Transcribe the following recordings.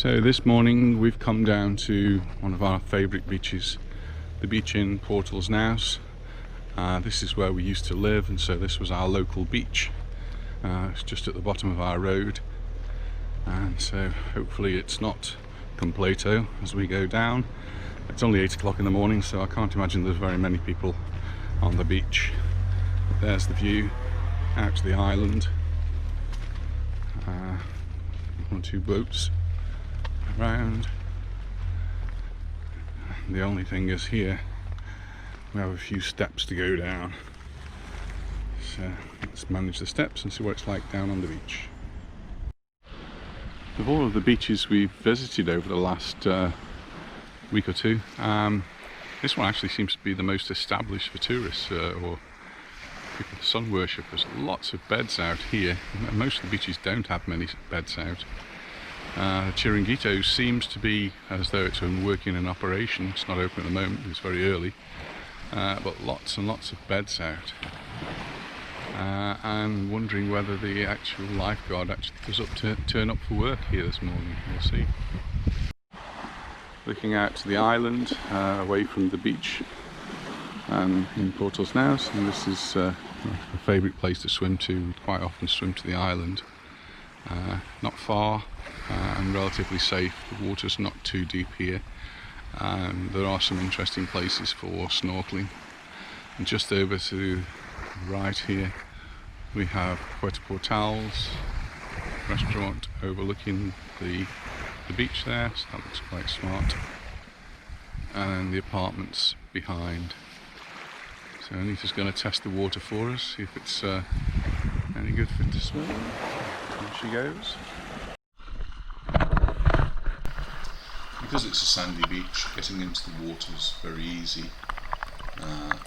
So this morning we've come down to one of our favourite beaches, the beach in Portals, Nous. This is where we used to live, and so this was our local beach. It's just at the bottom of our road, and so hopefully it's not completo as we go down. It's only 8 o'clock in the morning, so I can't imagine there's very many people on the beach. There's the view out to the island. One or two boats around. The only thing is here we have a few steps to go down, so let's manage the steps and see what it's like down on the beach. Of all of the beaches we've visited over the last week or two, this one actually seems to be the most established for tourists or people, sun worshippers. Lots of beds out here. Most of the beaches don't have many beds out. Chiringuito seems to be as though it's working in operation. It's not open at the moment, it's very early, but lots and lots of beds out. I'm wondering whether the actual lifeguard actually does turn up for work here this morning. We'll see. Looking out to the island, away from the beach, in Portals now, and this is a favourite place to swim to. We quite often swim to the island. Not far and relatively safe. The water's not too deep here. There are some interesting places for snorkeling. And just over to the right here we have Puerto Portals restaurant overlooking the beach there, so that looks quite smart. And the apartments behind. So Anita's going to test the water for us, see if it's any good for it to swim. Here she goes. Because it's a sandy beach, getting into the water is very easy.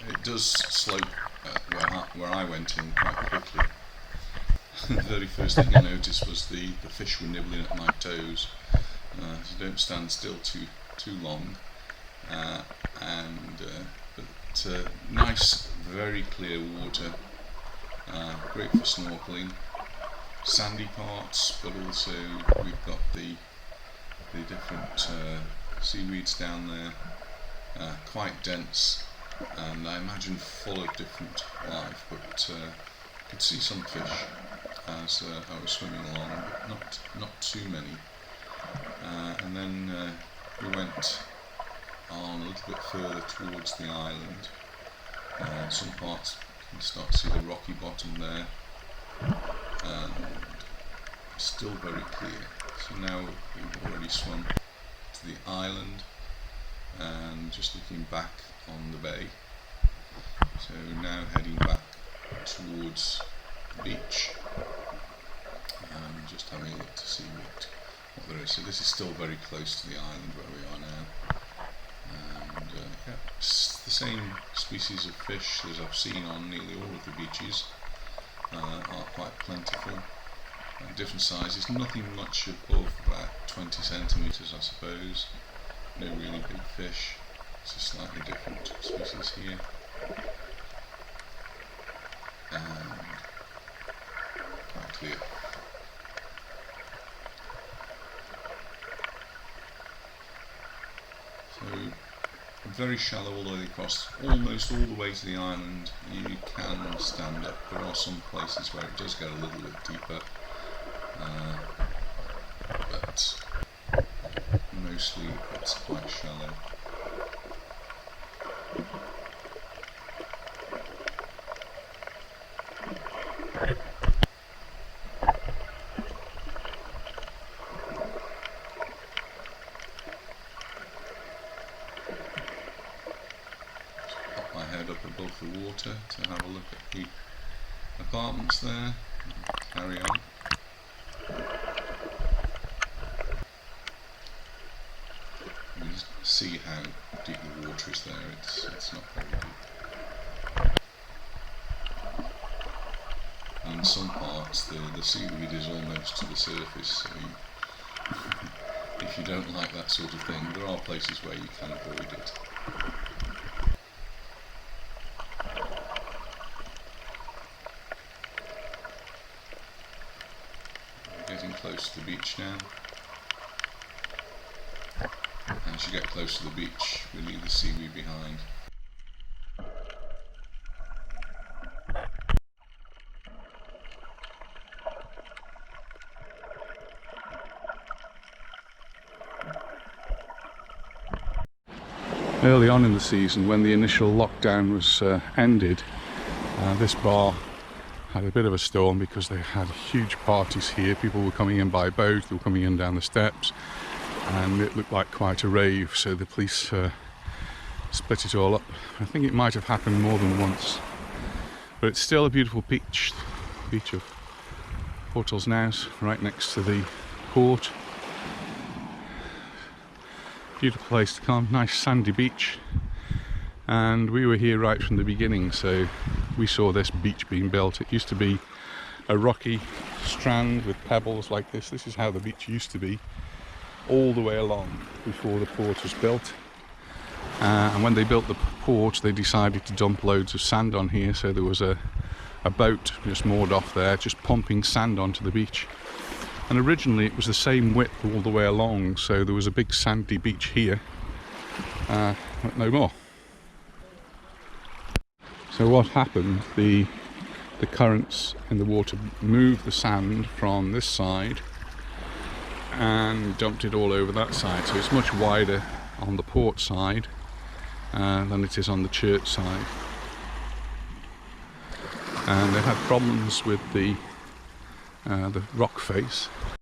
It does slope where I went in quite quickly. The very first thing I noticed was the fish were nibbling at my toes. So don't stand still too long. But nice, very clear water, great for snorkeling. Sandy parts, but also we've got the different seaweeds down there, quite dense, and I imagine full of different life, but could see some fish as I was swimming along, but not too many. And then we went on a little bit further towards the island. Some parts you can start to see the rocky bottom there, and still very clear. So now we've already swum to the island and just looking back on the bay. So now heading back towards the beach and just having a look to see what there is. So this is still very close to the island where we are now. And yeah, it's the same species of fish as I've seen on nearly all of the beaches, are quite plentiful, different sizes, nothing much above about 20 centimetres I suppose, no really big fish. It's a slightly different species here, and quite clear. So very shallow all the way across, almost all the way to the island. You can stand up. There are some places where it does get a little bit deeper, but mostly it's quite shallow. Up above the water to have a look at the apartments there. Carry on. You just see how deep the water is there. It's not very deep. And in some parts the seaweed is almost to the surface. So if you don't like that sort of thing, there are places where you can avoid it. Getting close to the beach now. As you get close to the beach, we leave the seaweed behind. Early on in the season, when the initial lockdown was ended, this bar had a bit of a storm because they had huge parties here. People were coming in by boat, they were coming in down the steps, and it looked like quite a rave, so the police split it all up. I think it might have happened more than once, but it's still a beautiful beach of Portals Nous, right next to the port. Beautiful place to come, nice sandy beach, and we were here right from the beginning, so we saw this beach being built. It used to be a rocky strand with pebbles like this. This is how the beach used to be all the way along before the port was built, and when they built the port they decided to dump loads of sand on here, so there was a boat just moored off there just pumping sand onto the beach. And originally it was the same width all the way along, so there was a big sandy beach here, but no more. So what happened, the currents in the water moved the sand from this side and dumped it all over that side, so it's much wider on the port side than it is on the church side. And they had problems with the rock face,